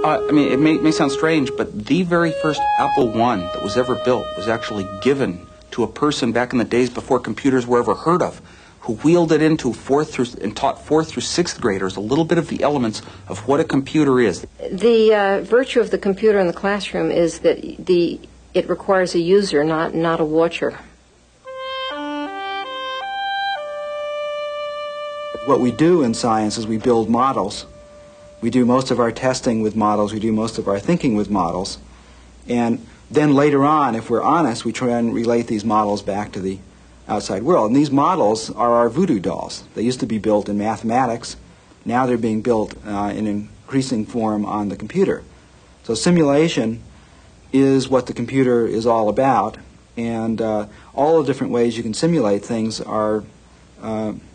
I mean, it may sound strange, but the very first Apple I that was ever built was actually given to a person back in the days before computers were ever heard of, who wheeled it into and taught 4th through 6th graders a little bit of the elements of what a computer is. The virtue of the computer in the classroom is that it requires a user, not a watcher. What we do in science is we build models. We do most of our testing with models. We do most of our thinking with models. And then later on, if we're honest, we try and relate these models back to the outside world. And these models are our voodoo dolls. They used to be built in mathematics. Now they're being built in increasing form on the computer. So simulation is what the computer is all about. And all the different ways you can simulate things are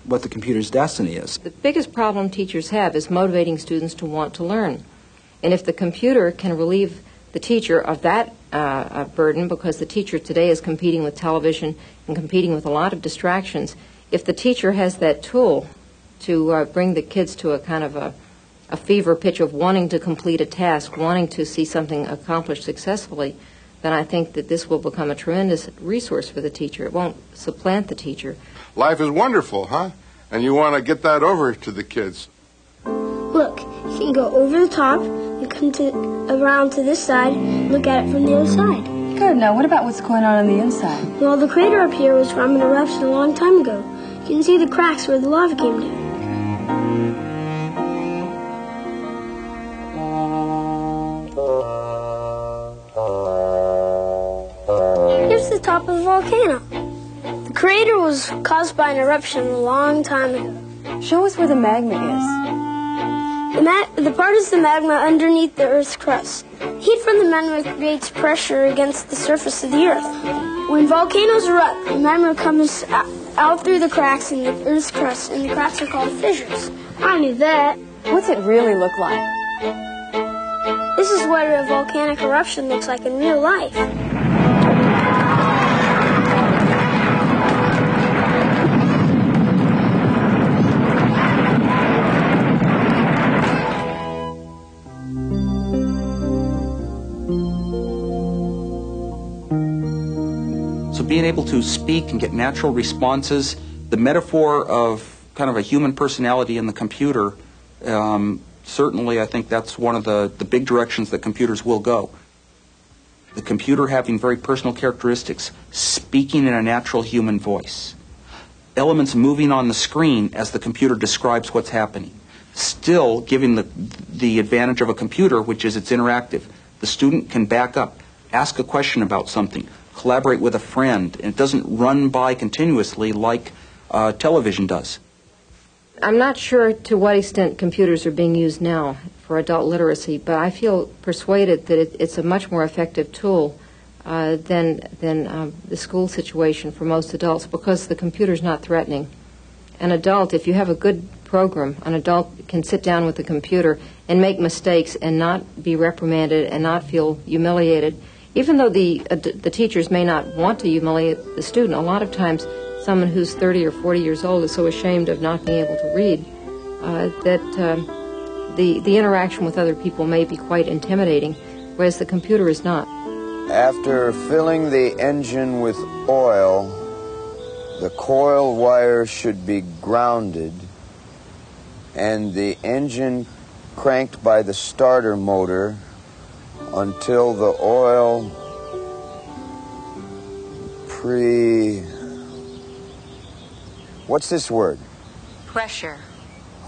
what the computer's destiny is. The biggest problem teachers have is motivating students to want to learn. And if the computer can relieve the teacher of that burden, because the teacher today is competing with television and competing with a lot of distractions, if the teacher has that tool to bring the kids to a kind of a fever pitch of wanting to complete a task, wanting to see something accomplished successfully, then I think that this will become a tremendous resource for the teacher. It won't supplant the teacher. Life is wonderful, huh? And you want to get that over to the kids. Look, you can go over the top and come around to this side and look at it from the other side. Good. Now, what about what's going on the inside? Well, the crater up here was from an eruption a long time ago. You can see the cracks where the lava came down. Here's the top of the volcano. The crater was caused by an eruption a long time ago. Show us where the magma is. The part is the magma underneath the Earth's crust. Heat from the magma creates pressure against the surface of the Earth. When volcanoes erupt, the magma comes out through the cracks in the Earth's crust, and the cracks are called fissures. I knew that. What's it really look like? This is what a volcanic eruption looks like in real life. So being able to speak and get natural responses, the metaphor of kind of a human personality in the computer, certainly I think that's one of the big directions that computers will go. The computer having very personal characteristics, speaking in a natural human voice. Elements moving on the screen as the computer describes what's happening. Still giving the advantage of a computer, which is it's interactive. The student can back up, ask a question about something, collaborate with a friend, and it doesn't run by continuously like television does. I'm not sure to what extent computers are being used now for adult literacy, but I feel persuaded that it's a much more effective tool than the school situation for most adults, because the computer's not threatening. An adult, if you have a good program, an adult can sit down with the computer and make mistakes and not be reprimanded and not feel humiliated. Even though the teachers may not want to humiliate the student, a lot of times someone who's 30 or 40 years old is so ashamed of not being able to read that the interaction with other people may be quite intimidating, whereas the computer is not. After filling the engine with oil, the coil wire should be grounded and the engine cranked by the starter motor until the oil what's this word? Pressure.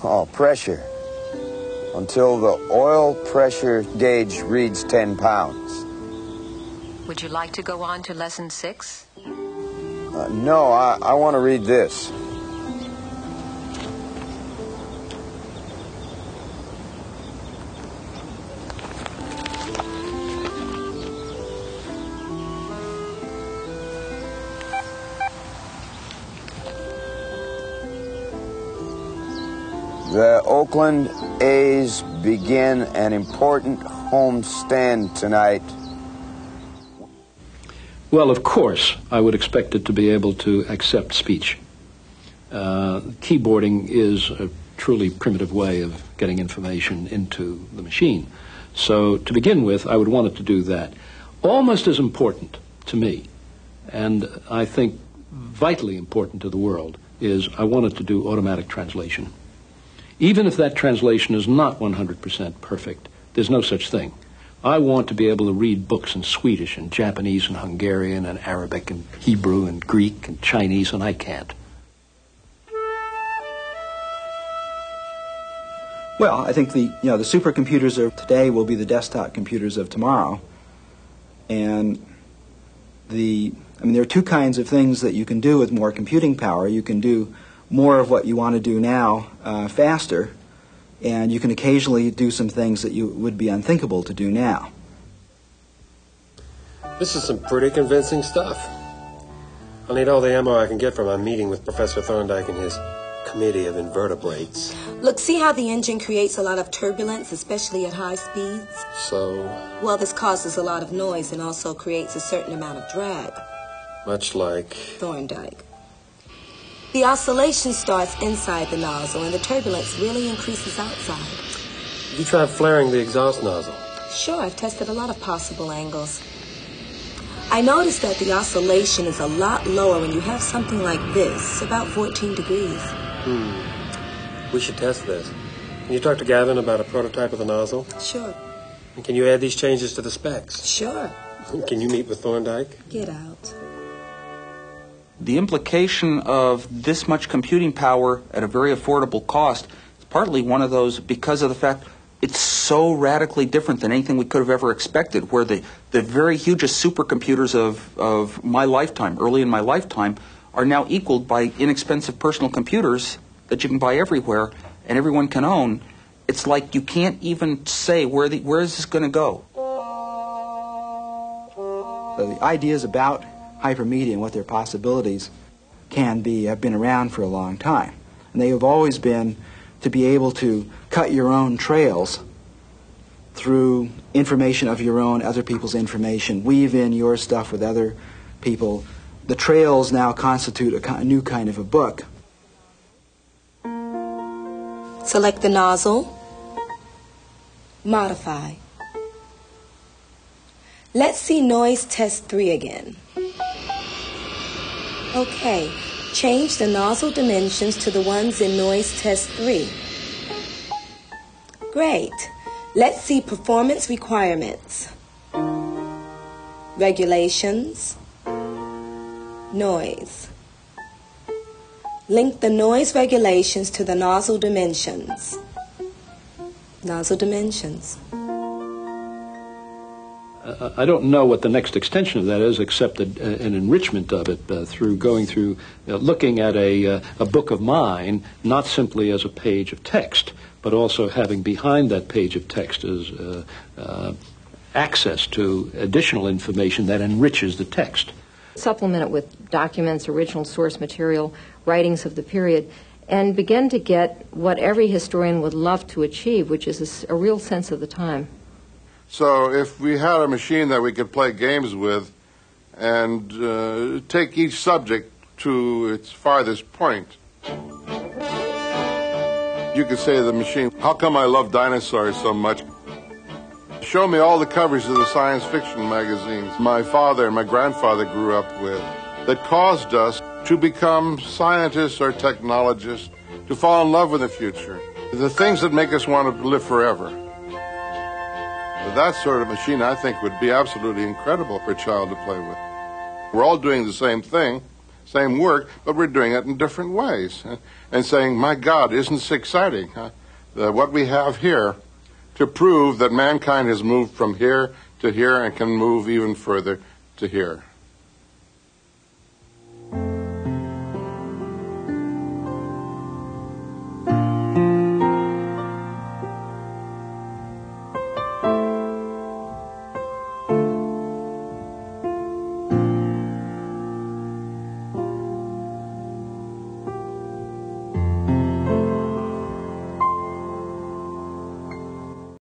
Oh, pressure. Until the oil pressure gauge reads 10 pounds. Would you like to go on to lesson 6? No, I want to read this. The Oakland A's begin an important homestand tonight. Well, of course, I would expect it to be able to accept speech. Keyboarding is a truly primitive way of getting information into the machine. So to begin with, I would want it to do that. Almost as important to me, and I think vitally important to the world, is I want it to do automatic translation. Even if that translation is not 100% perfect, there's no such thing. I want to be able to read books in Swedish and Japanese and Hungarian and Arabic and Hebrew and Greek and Chinese, and I can't. Well, I think the supercomputers of today will be the desktop computers of tomorrow. And there are two kinds of things that you can do with more computing power. You can do more of what you want to do now faster, and you can occasionally do some things that you would be unthinkable to do now. This is some pretty convincing stuff. I'll need all the ammo I can get for my meeting with Professor Thorndike and his committee of invertebrates. Look, see how the engine creates a lot of turbulence, especially at high speeds? So? Well, this causes a lot of noise and also creates a certain amount of drag. Much like? Thorndike. The oscillation starts inside the nozzle, and the turbulence really increases outside. Have you tried flaring the exhaust nozzle? Sure, I've tested a lot of possible angles. I noticed that the oscillation is a lot lower when you have something like this, about 14 degrees. We should test this. Can you talk to Gavin about a prototype of the nozzle? Sure. And can you add these changes to the specs? Sure. Can you meet with Thorndike? Get out. The implication of this much computing power at a very affordable cost is partly one of those because of the fact it's so radically different than anything we could have ever expected, where the very hugest supercomputers of my lifetime, early in my lifetime, are now equaled by inexpensive personal computers that you can buy everywhere and everyone can own. It's like you can't even say where is this going to go. So the ideas about hypermedia and what their possibilities can be have been around for a long time. And they have always been to be able to cut your own trails through information of your own, other people's information, weave in your stuff with other people. The trails now constitute a new kind of a book. Select the nozzle. Modify. Let's see noise test 3 again. Okay, change the nozzle dimensions to the ones in noise test 3. Great. Let's see performance requirements. Regulations. Noise. Link the noise regulations to the nozzle dimensions. Nozzle dimensions. I don't know what the next extension of that is, except an enrichment of it through going through, looking at a book of mine, not simply as a page of text, but also having behind that page of text is access to additional information that enriches the text. Supplement it with documents, original source material, writings of the period, and begin to get what every historian would love to achieve, which is a real sense of the time. So if we had a machine that we could play games with and take each subject to its farthest point, you could say to the machine, how come I love dinosaurs so much? Show me all the covers of the science fiction magazines my father and my grandfather grew up with that caused us to become scientists or technologists, to fall in love with the future, the things that make us want to live forever. That sort of machine, I think, would be absolutely incredible for a child to play with. We're all doing the same thing, same work, but we're doing it in different ways. And saying, my God, isn't this exciting? What we have here to prove that mankind has moved from here to here and can move even further to here.